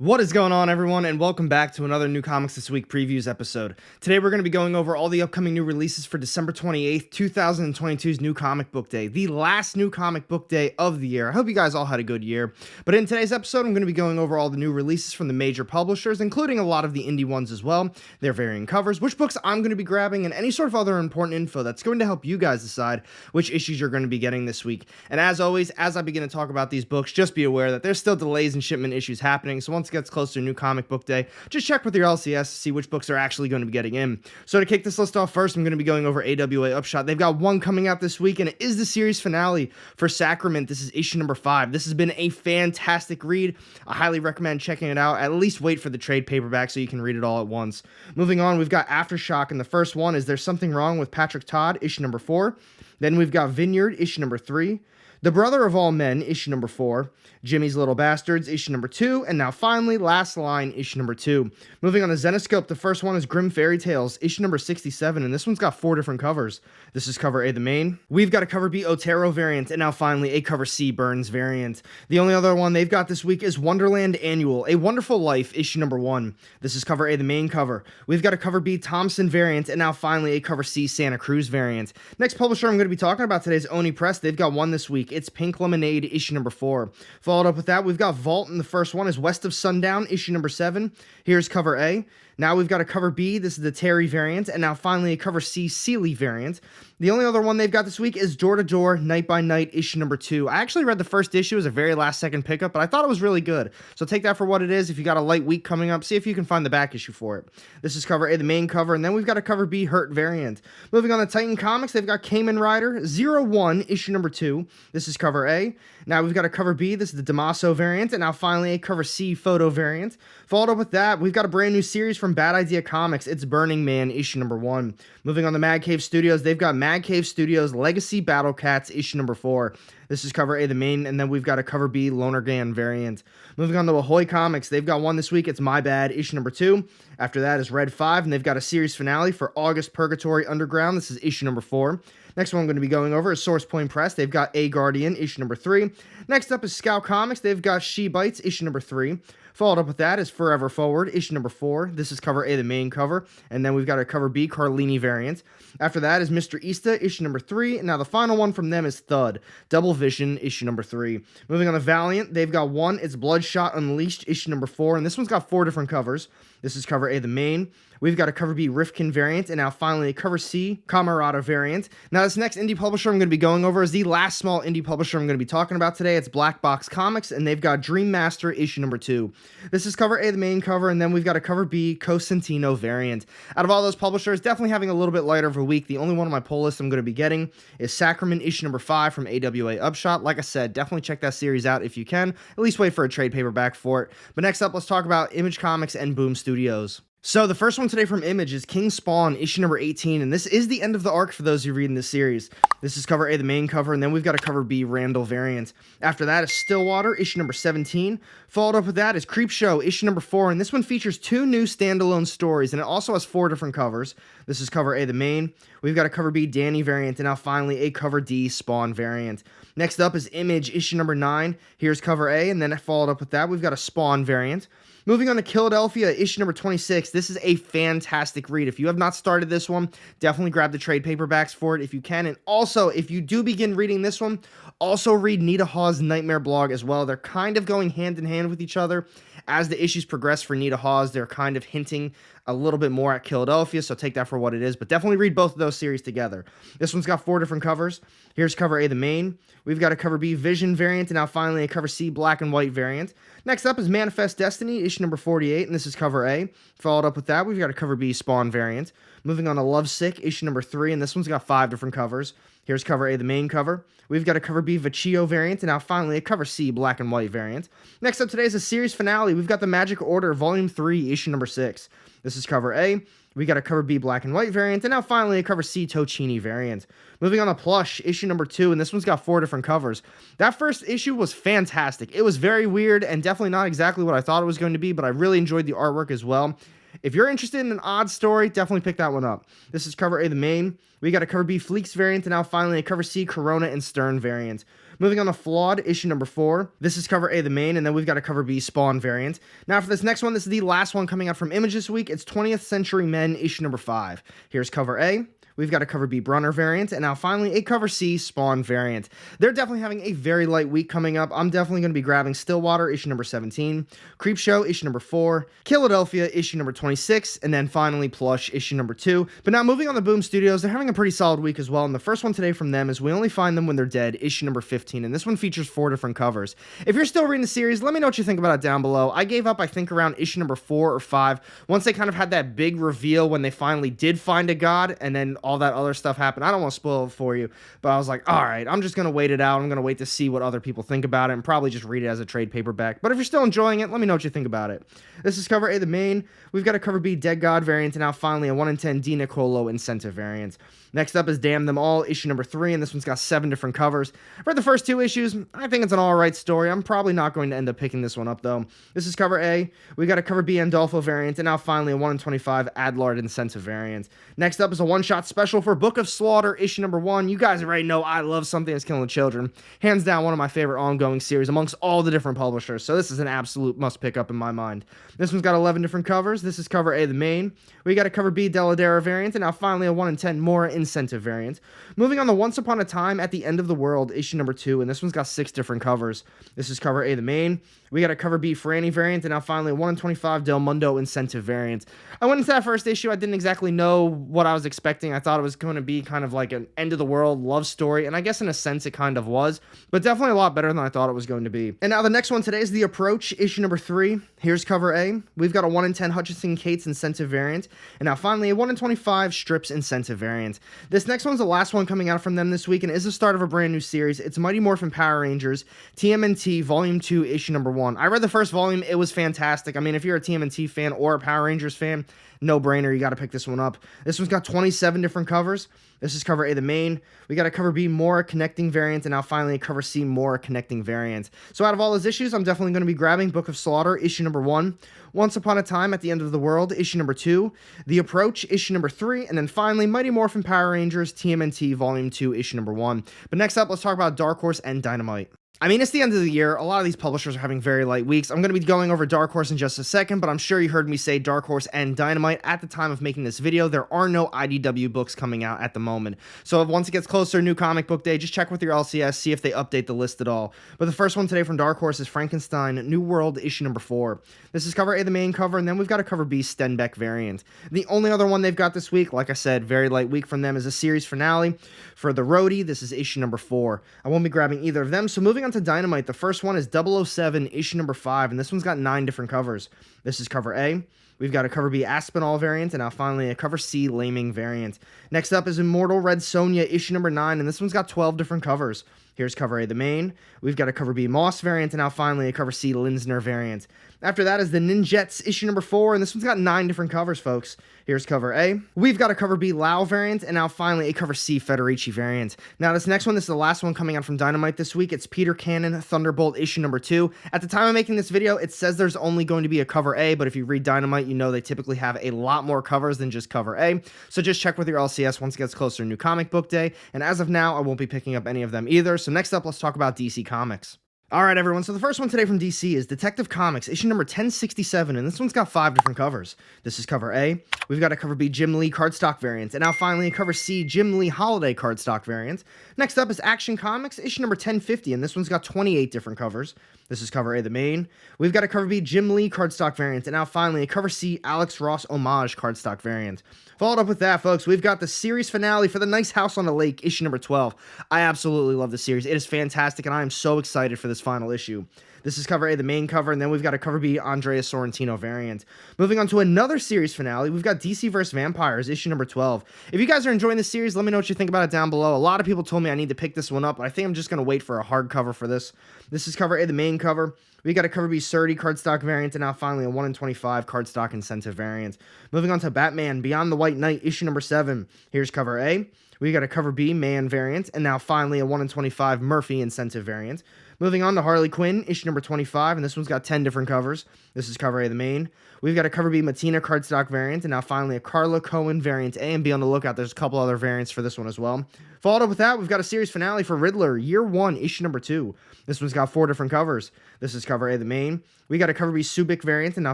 What is going on, everyone, and welcome back to another New Comics This Week previews episode. Today we're going to be going over all the upcoming new releases for December 28th, 2022's New Comic Book Day, the last New Comic Book Day of the year. I hope you guys all had a good year. But in today's episode, I'm going to be going over all the new releases from the major publishers, including a lot of the indie ones as well, their varying covers, which books I'm going to be grabbing, and any sort of other important info that's going to help you guys decide which issues you're going to be getting this week. And as always, as I begin to talk about these books, just be aware that there's still delays and shipment issues happening, so once it gets closer to New Comic Book Day, just check with your LCS to see which books are actually going to be getting in. So to kick this list off first, I'm going to be going over AWA Upshot. They've got one coming out this week, and it is the series finale for Sacrament. This is issue number 5. This has been a fantastic read. I highly recommend checking it out. At least wait for the trade paperback so you can read it all at once. Moving on, we've got Aftershock, and the first one is There's Something Wrong with Patrick Todd, issue number 4. Then we've got Vineyard, issue number 3. The Brother of All Men, issue number 4, Jimmy's Little Bastards, issue number 2, and now finally, Last Line, issue number 2. Moving on to Zenoscope, the first one is Grim Fairy Tales, issue number 67, and this one's got 4 different covers. This is cover A, the main. We've got a cover B Otero variant, and now finally a cover C Burns variant. The only other one they've got this week is Wonderland Annual, A Wonderful Life, issue number 1. This is cover A, the main cover. We've got a cover B Thompson variant, and now finally a cover C Santa Cruz variant. Next publisher I'm going to be talking about today is Oni Press. They've got one this week. It's Pink Lemonade, issue number 4. Followed up with that, we've got Vault, and the first one is West of Sundown, issue number 7. Here's cover A. Now we've got a cover B, this is the Terry variant, and now finally a cover C Sealy variant. The only other one they've got this week is Door to Door, Night by Night, issue number 2. I actually read the first issue as a very last second pickup, but I thought it was really good. So take that for what it is. If you got a light week coming up, see if you can find the back issue for it. This is cover A, the main cover, and then we've got a cover B Hurt variant. Moving on to Titan Comics, they've got Kamen Rider 01, issue number 2. This is cover A. Now we've got a cover B, this is the Damaso variant, and now finally a cover C Photo variant. Followed up with that, we've got a brand new series from Bad Idea Comics. It's Burning Man, issue number 1. Moving on to Mad Cave Studios, they've got Mad Cave Studios Legacy Battle Cats, issue number 4. This is cover A, the main, and then we've got a cover B Lonergan variant. Moving on to Ahoy Comics, they've got one this week. It's My Bad, issue number 2. After that is Red 5, and they've got a series finale for August Purgatory Underground. This is issue number 4. Next one I'm going to be going over is Source Point Press. They've got A Guardian, issue number 3. Next up is Scout Comics. They've got She Bites, issue number 3. Followed up with that is Forever Forward, issue number 4. This is cover A, the main cover. And then we've got a cover B, Carlini variant. After that is Mr. Easta, issue number 3. And now the final one from them is Thud, Double Vision, issue number 3. Moving on to Valiant, they've got one. It's Bloodshot Unleashed, issue number 4. And this one's got 4 different covers. This is cover A, the main. We've got a cover B Rifkin variant, and now finally a cover C Camarada variant. Now this next indie publisher I'm going to be going over is the last small indie publisher I'm going to be talking about today. It's Black Box Comics, and they've got Dream Master issue number 2. This is cover A, the main cover, and then we've got a cover B Cosentino variant. Out of all those publishers, definitely having a little bit lighter of a week. The only one on my pull list I'm going to be getting is Sacrament issue number 5 from AWA Upshot. Like I said, definitely check that series out if you can. At least wait for a trade paperback for it. But next up, let's talk about Image Comics and Boom Studios. So the first one today from Image is King Spawn, issue number 18, and this is the end of the arc for those who read in this series. This is cover A, the main cover, and then we've got a cover B, Randall variant. After that is Stillwater, issue number 17. Followed up with that is Creepshow, issue number 4, and this one features 2 new standalone stories, and it also has 4 different covers. This is cover A, the main. We've got a cover B, Danny variant, and now finally a cover D, Spawn variant. Next up is Image, issue number 9. Here's cover A, and then followed up with that, we've got a Spawn variant. Moving on to Philadelphia, issue number 26. This is a fantastic read. If you have not started this one, definitely grab the trade paperbacks for it if you can. And also, if you do begin reading this one, also read Nita Hawes' Nightmare blog as well. They're kind of going hand in hand with each other. As the issues progress for Nita Hawes, they're kind of hinting a little bit more at Philadelphia, so take that for what it is. But definitely read both of those series together. This one's got 4 different covers. Here's cover A, the main. We've got a cover B, Vision variant, and now finally a cover C, Black and White variant. Next up is Manifest Destiny, issue number 48, and this is cover A. Followed up with that, we've got a cover B, Spawn variant. Moving on to Lovesick, issue number 3, and this one's got 5 different covers. Here's cover A, the main cover. We've got a cover B, Vecchio variant, and now finally a cover C, Black and White variant. Next up today is a series finale. We've got the Magic Order, volume 3, issue number 6. This is cover A. We got a cover B Black and White variant, and now finally a cover C Tocini variant. Moving on to Plush, issue number 2, and this one's got 4 different covers. That first issue was fantastic. It was very weird and definitely not exactly what I thought it was going to be, but I really enjoyed the artwork as well. If you're interested in an odd story, definitely pick that one up. This is cover A, the main. We got a cover B Fleeks variant, and now finally a cover C Corona and Stern variant. Moving on to Flawed, issue number 4. This is cover A, the main, and then we've got a cover B, Spawn variant. Now for this next one, this is the last one coming out from Image this week. It's 20th Century Men, issue number 5. Here's cover A. We've got a cover B, Brunner variant, and now finally a cover C, Spawn variant. They're definitely having a very light week coming up. I'm definitely going to be grabbing Stillwater, issue number 17, Creepshow, issue number 4, Philadelphia, issue number 26, and then finally Plush, issue number 2. But now moving on to Boom Studios, they're having a pretty solid week as well, and the first one today from them is We Only Find Them When They're Dead, issue number 15, and this one features 4 different covers. If you're still reading the series, let me know what you think about it down below. I gave up, I think, around issue number 4 or 5, once they kind of had that big reveal when they finally did find a god, and then all that other stuff happened. I don't want to spoil it for you, but I was like, all right, I'm just going to wait it out. I'm going to wait to see what other people think about it and probably just read it as a trade paperback. But if you're still enjoying it, let me know what you think about it. This is cover A, the main. We've got a cover B, Dead God variant, and now finally a 1 in 10 Di Nicolo incentive variant. Next up is Damn Them All, issue number 3, and this one's got 7 different covers. For the first 2 issues, I think it's an alright story. I'm probably not going to end up picking this one up, though. This is cover A. We got a cover B, Andolfo variant, and now finally a 1 in 25 Adlard incentive variant. Next up is a one-shot special for Book of Slaughter, issue number 1. You guys already know I love Something That's Killing the Children. Hands down, one of my favorite ongoing series amongst all the different publishers, so this is an absolute must-pick-up in my mind. This one's got 11 different covers. This is cover A, the main. We got a cover B, Deladera variant, and now finally a 1 in 10 more incentive variant. Moving on to Once Upon a Time at the End of the World, issue number 2, and this one's got 6 different covers. This is cover A, the main. We got a cover B, Franny variant, and now finally a 1 in 25 Del Mundo incentive variant. I went into that first issue, I didn't exactly know what I was expecting. I thought it was going to be kind of like an end of the world love story, and I guess in a sense it kind of was, but definitely a lot better than I thought it was going to be. And now the next one today is The Approach, issue number 3. Here's cover A. We've got a 1 in 10 Hutchinson Cates incentive variant, and now finally a 1 in 25 Strips incentive variant. This next one's the last one coming out from them this week and is the start of a brand new series. It's Mighty Morphin Power Rangers TMNT Volume 2, issue number 1. I read the first volume. It was fantastic. I mean, if you're a TMNT fan or a Power Rangers fan, no brainer. You got to pick this one up. This one's got 27 different covers. This is cover A, the main. We got a cover B, More Connecting variant, and now finally a cover C, More Connecting variant. So out of all those issues, I'm definitely going to be grabbing Book of Slaughter, issue number 1, Once Upon a Time at the End of the World, issue number 2, The Approach, issue number 3, and then finally Mighty Morphin Power Rangers TMNT Volume 2, issue number 1. But next up, let's talk about Dark Horse and Dynamite. I mean, it's the end of the year. A lot of these publishers are having very light weeks. I'm going to be going over Dark Horse in just a second, but I'm sure you heard me say Dark Horse and Dynamite at the time of making this video. There are no IDW books coming out at the moment. So once it gets closer, new comic book day, just check with your LCS, see if they update the list at all. But the first one today from Dark Horse is Frankenstein, New World, issue number 4. This is cover A, the main cover, and then we've got a cover B, Stenbeck variant. The only other one they've got this week, like I said, very light week from them, is a series finale for The Roadie. This is issue number 4. I won't be grabbing either of them. So moving on to Dynamite, the first one is 007, issue number 5, and this one's got 9 different covers. This is cover A. We've got a cover B, Aspinall variant, and now finally a cover C, Laming variant. Next up is Immortal Red Sonja, issue number 9, and this one's got 12 different covers. Here's cover A, the main. We've got a cover B, Moss variant, and now finally a cover C, Linsner variant. After that is the Ninjets, issue number 4, and this one's got 9 different covers, folks. Here's cover A. We've got a cover B, Lau variant, and now finally a cover C, Federici variant. Now this next one, this is the last one coming out from Dynamite this week. It's Peter Cannon, Thunderbolt, issue number 2. At the time of making this video, it says there's only going to be a cover A, but if you read Dynamite, you know they typically have a lot more covers than just cover A. So just check with your LCS once it gets closer to new comic book day, and as of now, I won't be picking up any of them either. So next up, let's talk about DC Comics. Alright everyone, so the first one today from DC is Detective Comics, issue number 1067, and this one's got 5 different covers. This is cover A. We've got a cover B, Jim Lee cardstock variant, and now finally a cover C, Jim Lee holiday cardstock variant. Next up is Action Comics, issue number 1050, and this one's got 28 different covers. This is cover A, the main. We've got a cover B, Jim Lee cardstock variant, and now finally a cover C, Alex Ross homage cardstock variant. Followed up with that, folks, we've got the series finale for The Nice House on the Lake, issue number 12. I absolutely love this series. It is fantastic, and I am so excited for this final issue. This is cover A, the main cover, and then we've got a cover B, Andrea Sorrentino variant. Moving on to another series finale, we've got DC vs. Vampires, issue number 12. If you guys are enjoying this series, let me know what you think about it down below. A lot of people told me I need to pick this one up, but I think I'm just going to wait for a hardcover for this. This is cover A, the main cover. We got a cover B 30 cardstock variant, and now finally a 1 in 25 cardstock incentive variant. Moving on to Batman Beyond the White Knight, issue number 7. Here's cover A. We got a cover B Man variant, and now finally a 1 in 25 Murphy incentive variant. Moving on to Harley Quinn, issue number 25, and this one's got 10 different covers. This is cover A, the main. We've got a cover B Matina cardstock variant, and now finally a Carla Cohen variant A, and be on the lookout. There's a couple other variants for this one as well. Followed up with that, we've got a series finale for Riddler, Year 1, issue number 2. This one's got 4 different covers. This is cover A, the main. We got a cover B Subic variant, and now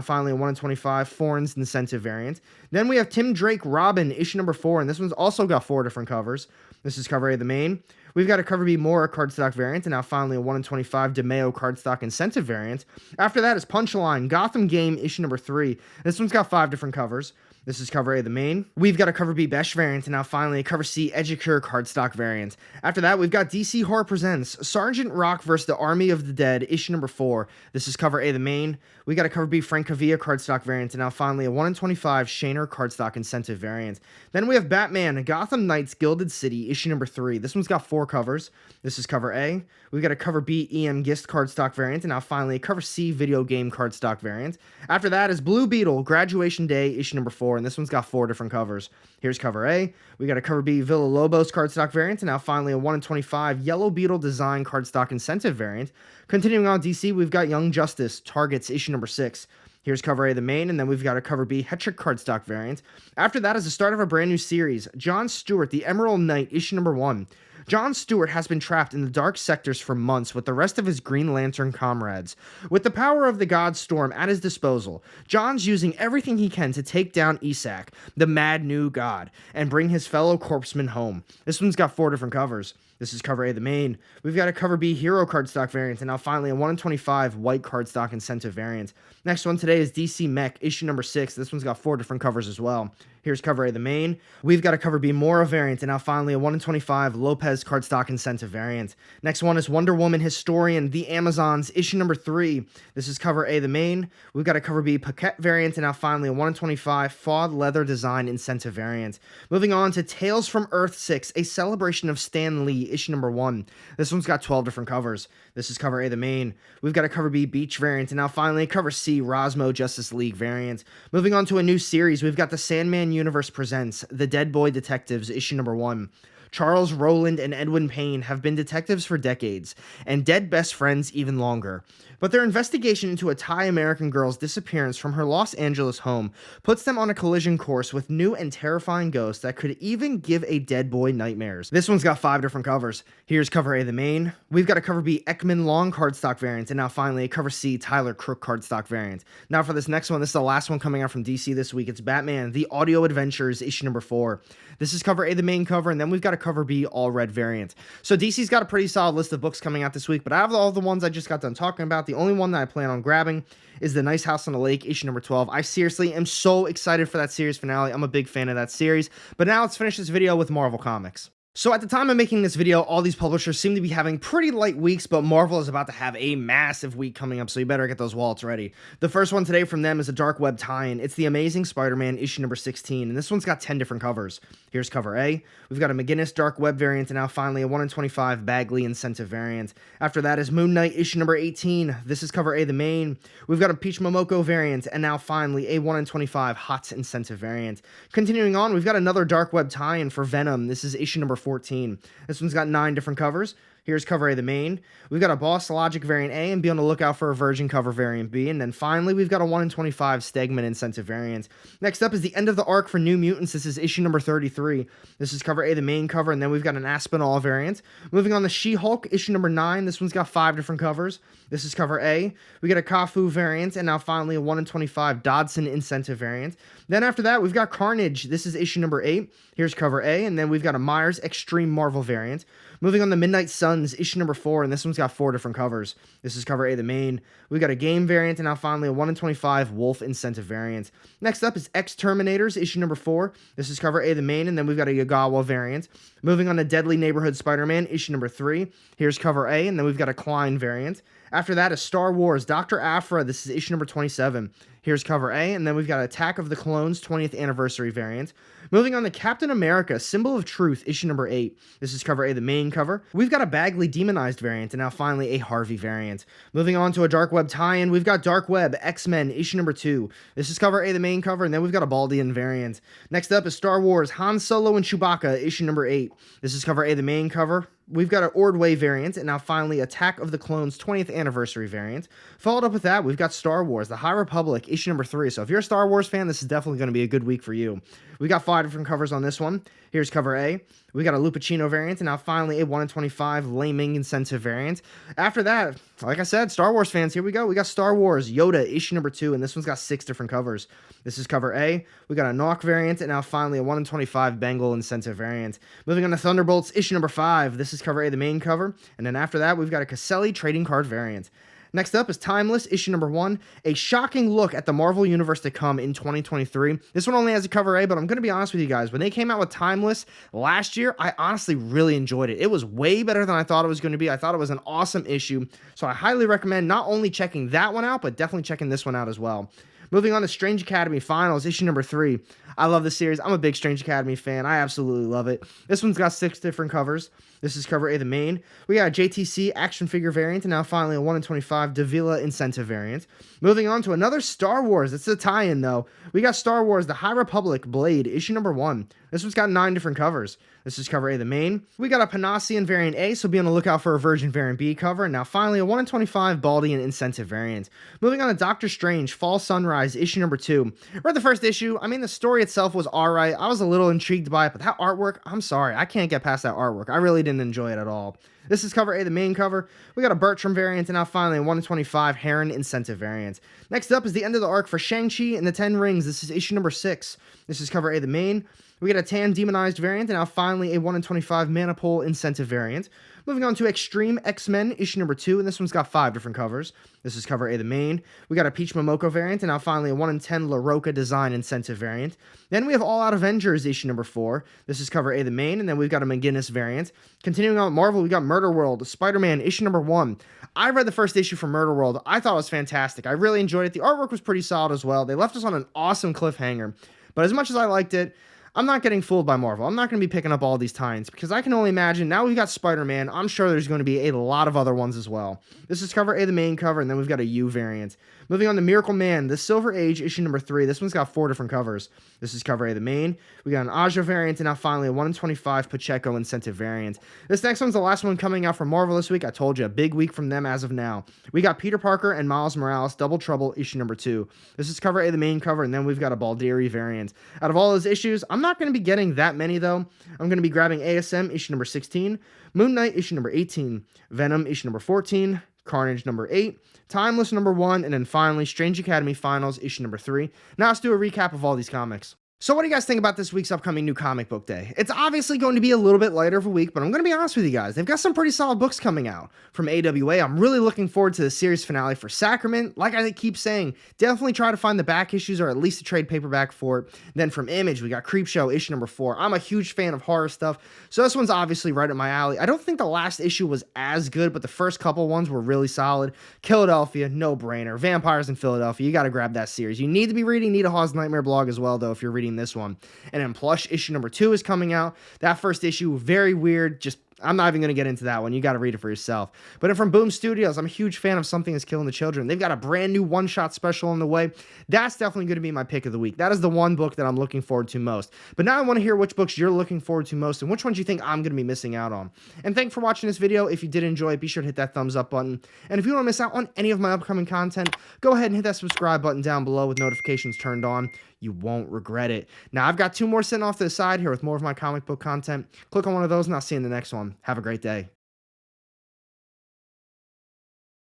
finally a 1 in 25 Forns incentive variant. Then we have Tim Drake Robin, issue number 4, and this one's also got 4 different covers. This is cover A, the main. We've got a cover B Mora cardstock variant, and now finally a 1 in 25 DeMeo cardstock incentive variant. After that is Punchline, Gotham Game, issue number 3. This one's got 5 different covers. This is cover A, the main. We've got a cover B Besh variant, and now finally a cover C Edgecure cardstock variant. After that, we've got DC Horror Presents Sergeant Rock vs. the Army of the Dead, issue number 4. This is cover A, the main. We got a cover B Frank Cavilla cardstock variant, and now finally a 1 in 25 Shaner cardstock incentive variant. Then we have Batman Gotham Knights Gilded City, issue number 3. This one's got 4 covers. This is cover A. We've got a cover B EM Gist cardstock variant, and now finally a cover C video game cardstock variant. After that is Blue Beetle Graduation Day, issue number 4, and this one's got 4 different covers. Here's cover A. We got a cover B Villa Lobos cardstock variant, and now finally a 1 in 25 Yellow Beetle Design cardstock incentive variant. Continuing on DC, we've got Young Justice Targets, issue number 6. Here's cover A, the main, and then we've got a cover B Hetrick cardstock variant. After that is the start of a brand new series, John Stewart, The Emerald Knight, issue number 1. John Stewart has been trapped in the dark sectors for months with the rest of his Green Lantern comrades. With the power of the god Storm at his disposal, John's using everything he can to take down Isak, the mad new god, and bring his fellow corpsemen home. This one's got 4 different covers. This is cover A, the main. We've got a cover B Hero cardstock variant, and now finally a 1 in 25 white cardstock incentive variant. Next one today is DC Mech, issue number 6. This one's got 4 different covers as well. Here's cover A, the main. We've got a cover B Mora variant, and now finally a 1 in 25 Lopez cardstock incentive variant. Next one is Wonder Woman Historian, The Amazons, issue number 3. This is cover A, the main. We've got a cover B Paquette variant, and now finally a 1 in 25 Fawed Leather Design incentive variant. Moving on to Tales from Earth 6, a celebration of Stan Lee, issue number 1. This one's got 12 different covers. This is cover A, the main. We've got a cover B Beach variant, and now finally a cover C Rosmo Justice League variant. Moving on to a new series, we've got the Sandman Universe Presents The Dead Boy Detectives, issue number 1. Charles Rowland and Edwin Payne have been detectives for decades, and dead best friends even longer. But their investigation into a Thai American girl's disappearance from her Los Angeles home puts them on a collision course with new and terrifying ghosts that could even give a dead boy nightmares. This one's got 5 different covers. Here's cover A, the main. We've got a cover B Ekman Long cardstock variant, and now finally a cover C Tyler Crook cardstock variant. Now for this next one, this is the last one coming out from DC this week. It's Batman The Audio Adventures, issue number 4. This is cover A, the main cover, and then we've got a cover B all red variant. So DC's got a pretty solid list of books coming out this week, but out of all the ones I just got done talking about, the only one that I plan on grabbing is The Nice House on the Lake, issue number 12. I seriously am so excited for that series finale. I'm a big fan of that series. But now let's finish this video with Marvel Comics. So at the time of making this video, all these publishers seem to be having pretty light weeks, but Marvel is about to have a massive week coming up, so you better get those wallets ready. The first one today from them is a Dark Web tie-in. It's The Amazing Spider-Man, issue number 16, and this one's got 10 different covers. Here's cover A. We've got a McGinnis Dark Web variant, and now finally a 1 in 25 Bagley incentive variant. After that is Moon Knight, issue number 18. This is cover A, the main. We've got a Peach Momoko variant, and now finally a 1 in 25 Hot incentive variant. Continuing on, we've got another Dark Web tie-in for Venom. This is issue number 14. This one's got 9 different covers. Here's cover A, the main. We've got a Boss Logic variant A, and be on the lookout for a Virgin cover variant B. And then finally, we've got a 1 in 25 Stegman incentive variant. Next up is the end of the arc for New Mutants. This is issue number 33. This is cover A, the main cover, and then we've got an Aspinall variant. Moving on to She-Hulk, issue number 9. This one's got 5 different covers. This is cover A. We got a Kafu variant, and now finally a 1 in 25 Dodson incentive variant. Then after that, we've got Carnage. This is issue number 8. Here's cover A, and then we've got a Myers Extreme Marvel variant. Moving on to Midnight Suns, issue number 4, and this one's got 4 different covers. This is cover A, the main. We got a game variant, and now finally a 1 in 25 Wolf incentive variant. Next up is X-Terminators, issue number 4. This is cover A, the main, and then we've got a Yagawa variant. Moving on to Deadly Neighborhood Spider-Man, issue number 3. Here's cover A, and then we've got a Klein variant. After that is Star Wars, Dr. Aphra. This is issue number 27. Here's cover A, and then we've got Attack of the Clones 20th Anniversary variant. Moving on to Captain America, Symbol of Truth, issue number 8. This is cover A, the main cover. We've got a Bagley Demonized variant, and now finally a Harvey variant. Moving on to a Dark Web tie-in, we've got Dark Web, X-Men, issue number 2. This is cover A, the main cover, and then we've got a Baldian variant. Next up is Star Wars, Han Solo and Chewbacca, issue number 8. This is cover A, the main cover. We've got an Ordway variant, and now finally Attack of the Clones 20th Anniversary variant. Followed up with that, we've got Star Wars, The High Republic, issue number 3. So if you're a Star Wars fan, this is definitely going to be a good week for you. We got 5 different covers on this one. Here's cover A. We got a Lupacino variant, and now finally a 1 in 25 Lei Ming incentive variant. After that, like I said, Star Wars fans, here we go. We got Star Wars, Yoda, issue number 2, and this one's got 6 different covers. This is cover A. We got a Knock variant, and now finally a 1 in 25 Bengal incentive variant. Moving on to Thunderbolts, issue number 5. This is cover A, the main cover. And then after that, we've got a Caselli trading card variant. Next up is Timeless, issue number 1, a shocking look at the Marvel Universe to come in 2023. This one only has a cover A, but I'm going to be honest with you guys. When they came out with Timeless last year, I honestly really enjoyed it. It was way better than I thought it was going to be. I thought it was an awesome issue, so I highly recommend not only checking that one out, but definitely checking this one out as well. Moving on to Strange Academy Finals, issue number 3. I love this series. I'm a big Strange Academy fan. I absolutely love it. This one's got 6 different covers. This is cover A, the main. We got a JTC action figure variant, and now finally a 1 in 25 Davila incentive variant. Moving on to another Star Wars. It's a tie-in, though. We got Star Wars, The High Republic Blade, issue number 1. This one's got 9 different covers. This is cover A, the main. We got a Panassian variant A, so be on the lookout for a Virgin variant B cover. And now finally a 1 in 25 Baldian incentive variant. Moving on to Doctor Strange, Fall Sunrise, issue number 2. Read the first issue. I mean, the story itself was alright. I was a little intrigued by it, but that artwork, I'm sorry, I can't get past that artwork. I really didn't enjoy it at all. This is cover A, the main cover. We got a Bertram variant, and now finally a 1 in 25 Heron incentive variant. Next up is the end of the arc for Shang-Chi and the 10 Rings. This is issue number 6. This is cover A, the main. We got a Tan Demonized variant, and now finally a 1 in 25 Manipul incentive variant. Moving on to Extreme X-Men, issue number 2, and this one's got 5 different covers. This is cover A, the main. We got a Peach Momoko variant, and now finally a 1 in 10 La Roca design incentive variant. Then we have All Out Avengers, issue number 4. This is cover A, the main, and then we've got a McGinnis variant. Continuing on with Marvel, we got Murder World, Spider-Man, issue number 1. I read the first issue from Murder World. I thought it was fantastic. I really enjoyed it. The artwork was pretty solid as well. They left us on an awesome cliffhanger. But as much as I liked it, I'm not getting fooled by Marvel. I'm not going to be picking up all these tie-ins because I can only imagine now we've got Spider-Man. I'm sure there's going to be a lot of other ones as well. This is cover A, the main cover, and then we've got a U variant. Moving on to Miracle Man, The Silver Age, issue number 3. This one's got 4 different covers. This is cover A, the main. We got an Aja variant, and now finally a 1 in 25 Pacheco incentive variant. This next one's the last one coming out from Marvel this week. I told you, a big week from them as of now. We got Peter Parker and Miles Morales, Double Trouble, issue number 2. This is cover A, the main cover, and then we've got a Baldiri variant. Out of all those issues, I'm not going to be getting that many, though. I'm going to be grabbing ASM, issue number 16, Moon Knight, issue number 18, Venom, issue number 14, Carnage, number 8, Timeless, number 1, and then finally Strange Academy Finals, issue number 3. Now let's do a recap of all these comics. So what do you guys think about this week's upcoming new comic book day? It's obviously going to be a little bit lighter of a week, but I'm going to be honest with you guys. They've got some pretty solid books coming out. From AWA, I'm really looking forward to the series finale for Sacrament. Like I keep saying, definitely try to find the back issues or at least a trade paperback for it. Then from Image, we got Creepshow, issue number 4. I'm a huge fan of horror stuff, so this one's obviously right up my alley. I don't think the last issue was as good, but the first couple ones were really solid. Philadelphia, no-brainer. Vampires in Philadelphia, you got to grab that series. You need to be reading Nita Hawes' Nightmare blog as well, though, if you're reading this one. And then Plush, issue number 2 is coming out. That first issue, very weird, just I'm not even going to get into that one. You got to read it for yourself. But from Boom Studios, I'm a huge fan of Something is Killing the Children. They've got a brand new one-shot special on the way. That's definitely going to be my pick of the week. That is the one book that I'm looking forward to most. But now I want to hear which books you're looking forward to most and which ones you think I'm going to be missing out on. And thanks for watching this video. If you did enjoy it, be sure to hit that thumbs up button. And if you don't want to miss out on any of my upcoming content, go ahead and hit that subscribe button down below with notifications turned on. You won't regret it. Now, I've got 2 more sitting off to the side here with more of my comic book content. Click on one of those, and I'll see you in the next one. Have a great day.